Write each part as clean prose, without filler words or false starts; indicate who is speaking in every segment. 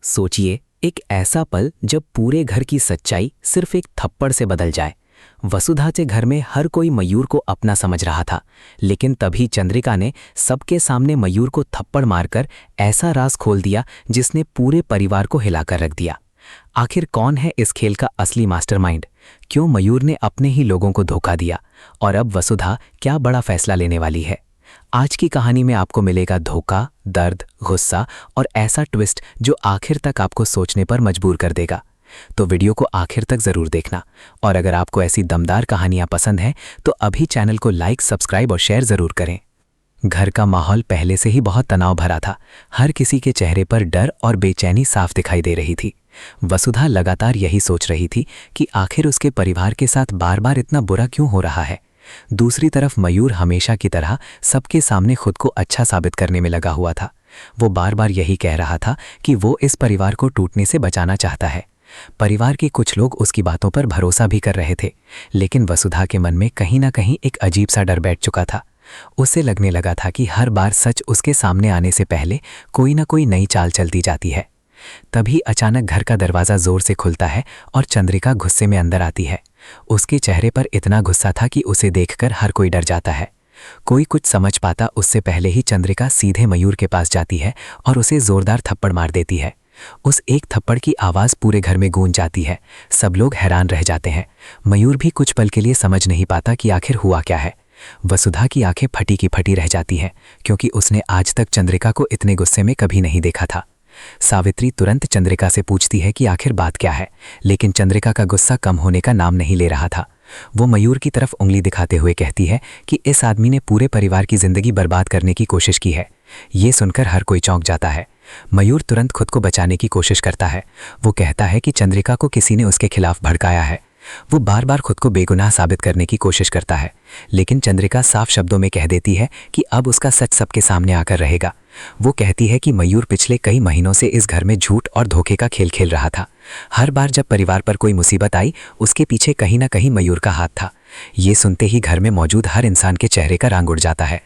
Speaker 1: सोचिए, एक ऐसा पल जब पूरे घर की सच्चाई सिर्फ एक थप्पड़ से बदल जाए। वसुधा के घर में हर कोई मयूर को अपना समझ रहा था, लेकिन तभी चंद्रिका ने सबके सामने मयूर को थप्पड़ मारकर ऐसा राज खोल दिया जिसने पूरे परिवार को हिलाकर रख दिया। आखिर कौन है इस खेल का असली मास्टरमाइंड? क्यों मयूर ने अपने ही लोगों को धोखा दिया? और अब वसुधा क्या बड़ा फैसला लेने वाली है? आज की कहानी में आपको मिलेगा धोखा, दर्द, गुस्सा और ऐसा ट्विस्ट जो आखिर तक आपको सोचने पर मजबूर कर देगा। तो वीडियो को आखिर तक जरूर देखना। और अगर आपको ऐसी दमदार कहानियां पसंद हैं तो अभी चैनल को लाइक, सब्सक्राइब और शेयर जरूर करें। घर का माहौल पहले से ही बहुत तनाव भरा था। हर किसी के चेहरे पर डर और बेचैनी साफ दिखाई दे रही थी। वसुधा लगातार यही सोच रही थी कि आखिर उसके परिवार के साथ बार बार इतना बुरा क्यों हो रहा है। दूसरी तरफ मयूर हमेशा की तरह सबके सामने खुद को अच्छा साबित करने में लगा हुआ था। वो बार बार यही कह रहा था कि वो इस परिवार को टूटने से बचाना चाहता है। परिवार के कुछ लोग उसकी बातों पर भरोसा भी कर रहे थे, लेकिन वसुधा के मन में कहीं ना कहीं एक अजीब सा डर बैठ चुका था। उसे लगने लगा था कि हर बार सच उसके सामने आने से पहले कोई ना कोई नई चाल चलती जाती है। तभी अचानक घर का दरवाजा जोर से खुलता है और चंद्रिका गुस्से में अंदर आती है। उसके चेहरे पर इतना गुस्सा था कि उसे देखकर हर कोई डर जाता है। कोई कुछ समझ पाता उससे पहले ही चंद्रिका सीधे मयूर के पास जाती है और उसे जोरदार थप्पड़ मार देती है। उस एक थप्पड़ की आवाज़ पूरे घर में गूंज जाती है। सब लोग हैरान रह जाते हैं। मयूर भी कुछ पल के लिए समझ नहीं पाता कि आखिर हुआ क्या है। वसुधा की आंखें फटी की फटी रह जाती हैं, क्योंकि उसने आज तक चंद्रिका को इतने गुस्से में कभी नहीं देखा था। सावित्री तुरंत चंद्रिका से पूछती है कि आखिर बात क्या है, लेकिन चंद्रिका का गुस्सा कम होने का नाम नहीं ले रहा था। वो मयूर की तरफ उंगली दिखाते हुए कहती है कि इस आदमी ने पूरे परिवार की जिंदगी बर्बाद करने की कोशिश की है। ये सुनकर हर कोई चौंक जाता है। मयूर तुरंत खुद को बचाने की कोशिश करता है। वो कहता है कि चंद्रिका को किसी ने उसके खिलाफ भड़काया है। वो बार बार खुद को बेगुनाह साबित करने की कोशिश करता है, लेकिन चंद्रिका साफ शब्दों में कह देती है कि अब उसका सच सबके सामने आकर रहेगा। वो कहती है कि मयूर पिछले कई महीनों से इस घर में झूठ और धोखे का खेल खेल रहा था। हर बार जब परिवार पर कोई मुसीबत आई, उसके पीछे कहीं ना कहीं मयूर का हाथ था। ये सुनते ही घर में मौजूद हर इंसान के चेहरे का रंग उड़ जाता है।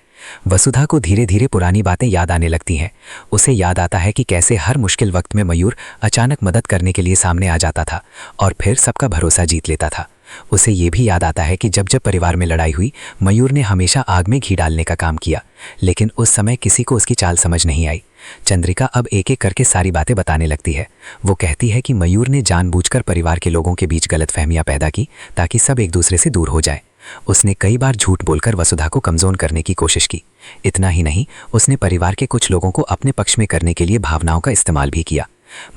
Speaker 1: वसुधा को धीरे धीरे पुरानी बातें याद आने लगती हैं। उसे याद आता है कि कैसे हर मुश्किल वक्त में मयूर अचानक मदद करने के लिए सामने आ जाता था और फिर सबका भरोसा जीत लेता था। उसे ये भी याद आता है कि जब जब परिवार में लड़ाई हुई, मयूर ने हमेशा आग में घी डालने का काम किया, लेकिन उस समय किसी को उसकी चाल समझ नहीं आई। चंद्रिका अब एक एक करके सारी बातें बताने लगती है। वो कहती है कि मयूर ने जानबूझकर परिवार के लोगों के बीच गलतफहमियां पैदा की ताकि सब एक दूसरे से दूर हो जाए। उसने कई बार झूठ बोलकर वसुधा को कमजोर करने की कोशिश की। इतना ही नहीं, उसने परिवार के कुछ लोगों को अपने पक्ष में करने के लिए भावनाओं का इस्तेमाल भी किया।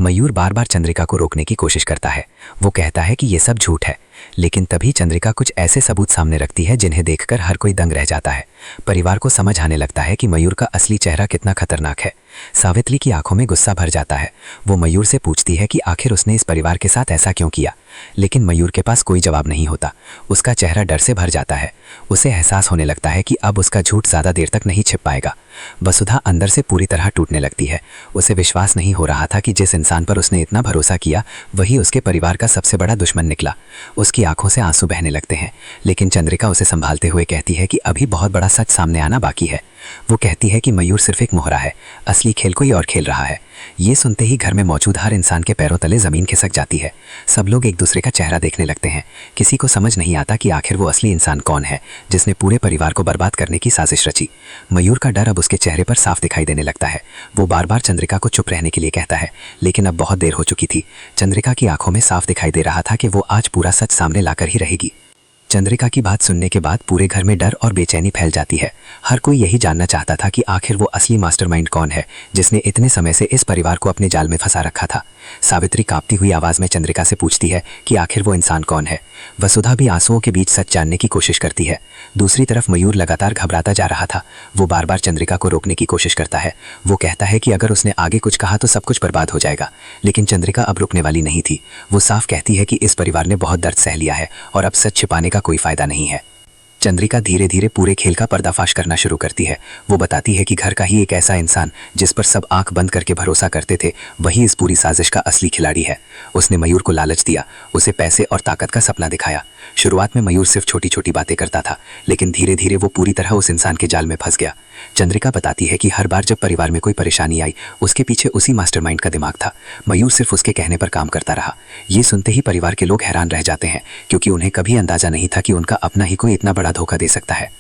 Speaker 1: मयूर बार बार चंद्रिका को रोकने की कोशिश करता है। वो कहता है कि ये सब झूठ है, लेकिन तभी चंद्रिका कुछ ऐसे सबूत सामने रखती है जिन्हें देखकर हर कोई दंग रह जाता है। परिवार को समझ आने लगता है कि मयूर का असली चेहरा कितना खतरनाक है। सावित्री की आंखों में गुस्सा भर जाता है। वो मयूर से पूछती है कि आखिर उसने इस परिवार के साथ ऐसा क्यों किया, लेकिन मयूर के पास कोई जवाब नहीं होता। उसका चेहरा डर से भर जाता है। उसे एहसास होने लगता है कि अब उसका झूठ ज़्यादा देर तक नहीं छिप पाएगा। वसुधा अंदर से पूरी तरह टूटने लगती है। उसे विश्वास नहीं हो रहा था कि जिस इंसान पर उसने इतना भरोसा किया, वही उसके परिवार का सबसे बड़ा दुश्मन निकला। उसकी आंखों से आंसू बहने लगते हैं, लेकिन चंद्रिका उसे संभालते हुए कहती है कि अभी बहुत बड़ा सच सामने आना बाकी है। वो कहती है कि मयूर सिर्फ एक मोहरा है, असली खेल कोई और खेल रहा है। ये सुनते ही घर में मौजूद हर इंसान के पैरों तले जमीन खिसक जाती है। सब लोग एक दूसरे का चेहरा देखने लगते हैं। किसी को समझ नहीं आता कि आखिर वो असली इंसान कौन है जिसने पूरे परिवार को बर्बाद करने की साजिश रची। मयूर का डर अब उसके चेहरे पर साफ दिखाई देने लगता है। वो बार बार चंद्रिका को चुप रहने के लिए कहता है, लेकिन अब बहुत देर हो चुकी थी। चंद्रिका की आंखों में साफ दिखाई दे रहा था कि वो आज पूरा सच सामने लाकर ही रहेगी। चंद्रिका की बात सुनने के बाद पूरे घर में डर और बेचैनी फैल जाती है। हर कोई यही जानना चाहता था कि आखिर वो असली मास्टरमाइंड कौन है जिसने इतने समय से इस परिवार को अपने जाल में फंसा रखा था। सावित्री कांपती हुई आवाज में चंद्रिका से पूछती है कि आखिर वो इंसान कौन है। वसुधा भी आंसुओं के बीच सच जानने की कोशिश करती है। दूसरी तरफ मयूर लगातार घबराता जा रहा था। वो बार बार चंद्रिका को रोकने की कोशिश करता है। वो कहता है कि अगर उसने आगे कुछ कहा तो सब कुछ बर्बाद हो जाएगा, लेकिन चंद्रिका अब रुकने वाली नहीं थी। वो साफ कहती है कि इस परिवार ने बहुत दर्द सह लिया है और अब सच छिपाने का कोई फायदा नहीं है। चंद्रिका धीरे धीरे पूरे खेल का पर्दाफाश करना शुरू करती है। वो बताती है कि घर का ही एक ऐसा इंसान जिस पर सब आंख बंद करके भरोसा करते थे, वही इस पूरी साजिश का असली खिलाड़ी है। उसने मयूर को लालच दिया, उसे पैसे और ताकत का सपना दिखाया। शुरुआत में मयूर सिर्फ छोटी छोटी बातें करता था, लेकिन धीरे धीरे वो पूरी तरह उस इंसान के जाल में फंस गया।
Speaker 2: चंद्रिका बताती है कि हर बार जब परिवार में कोई परेशानी आई, उसके पीछे उसी मास्टरमाइंड का दिमाग था। मयूर सिर्फ उसके कहने पर काम करता रहा। ये सुनते ही परिवार के लोग हैरान रह जाते हैं, क्योंकि उन्हें कभी अंदाजा नहीं था कि उनका अपना ही कोई इतना बड़ा धोखा दे सकता है।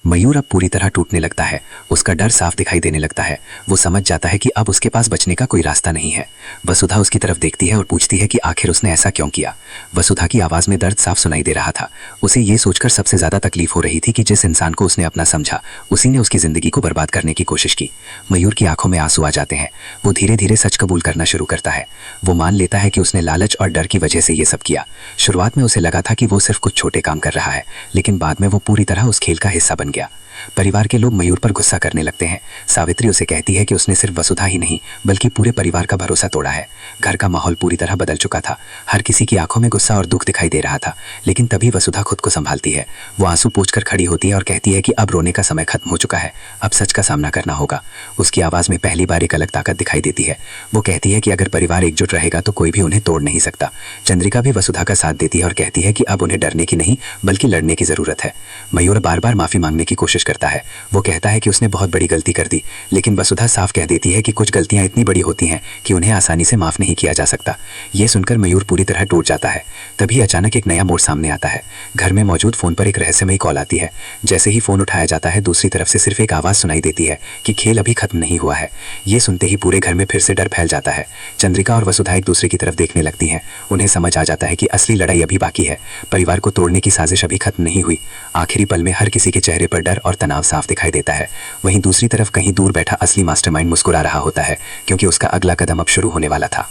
Speaker 2: मयूर अब पूरी तरह टूटने लगता है। उसका डर साफ दिखाई देने लगता है। वो समझ जाता है कि अब उसके पास बचने का कोई रास्ता नहीं है। वसुधा उसकी तरफ देखती है और पूछती है कि आखिर उसने ऐसा क्यों किया। वसुधा की आवाज़ में दर्द साफ सुनाई दे रहा था। उसे ये सोचकर सबसे ज़्यादा तकलीफ हो रही थी कि जिस इंसान को उसने अपना समझा, उसी ने उसकी ज़िंदगी को बर्बाद करने की कोशिश की। मयूर की आंखों में आंसू आ जाते हैं। वो धीरे धीरे सच कबूल करना शुरू करता है। वो मान लेता है कि उसने लालच और डर की वजह से ये सब किया। शुरुआत में उसे लगा था कि वो सिर्फ कुछ छोटे काम कर रहा है, लेकिन बाद में वो पूरी तरह उस खेल का हिस्सा बन गया। परिवार के लोग मयूर पर गुस्सा करने लगते हैं। सावित्री उसे कहती है कि उसने सिर्फ वसुधा ही नहीं, बल्कि पूरे परिवार का भरोसा तोड़ा है। घर का माहौल पूरी तरह बदल चुका था। हर किसी की आंखों में गुस्सा और दुख दिखाई दे रहा था। लेकिन तभी वसुधा खुद को संभालती है। वो आंसू पोंछकर खड़ी होती है और कहती है कि अब रोने का समय खत्म हो चुका है, अब सच का सामना करना होगा। उसकी आवाज़ में पहली बार एक अलग ताकत दिखाई देती है। वो कहती है कि अगर परिवार एकजुट रहेगा तो कोई भी उन्हें तोड़ नहीं सकता। चंद्रिका भी वसुधा का साथ देती है और कहती है कि अब उन्हें डरने की नहीं, बल्कि लड़ने की ज़रूरत है। मयूर बार बार माफ़ी मांगने की कोशिश करता है। वो कहता है कि उसने बहुत बड़ी गलती कर दी, लेकिन वसुधा साफ कह देती है कि कुछ गलतियां इतनी बड़ी होती हैं कि उन्हें आसानी से माफ नहीं किया जा सकता। ये सुनकर मयूर पूरी तरह टूट जाता है। तभी अचानक एक नया मोड़ सामने आता है। घर में मौजूद फोन पर एक रहस्यमयी कॉल आती है। जैसे ही फोन उठाया जाता है, दूसरी तरफ से सिर्फ एक आवाज़ सुनाई देती है कि खेल अभी खत्म नहीं हुआ है। ये सुनते ही पूरे घर में फिर से डर फैल जाता है। चंद्रिका और वसुधा एक दूसरे की तरफ देखने लगती हैं। उन्हें समझ आ जाता है कि असली लड़ाई अभी बाकी है। परिवार को तोड़ने की साजिश अभी खत्म नहीं हुई। आखिरी पल में हर किसी के चेहरे पर डर और तनाव साफ दिखाई देता है। वहीं दूसरी तरफ कहीं दूर बैठा असली मास्टरमाइंड मुस्कुरा रहा होता है, क्योंकि उसका अगला कदम अब शुरू होने वाला था।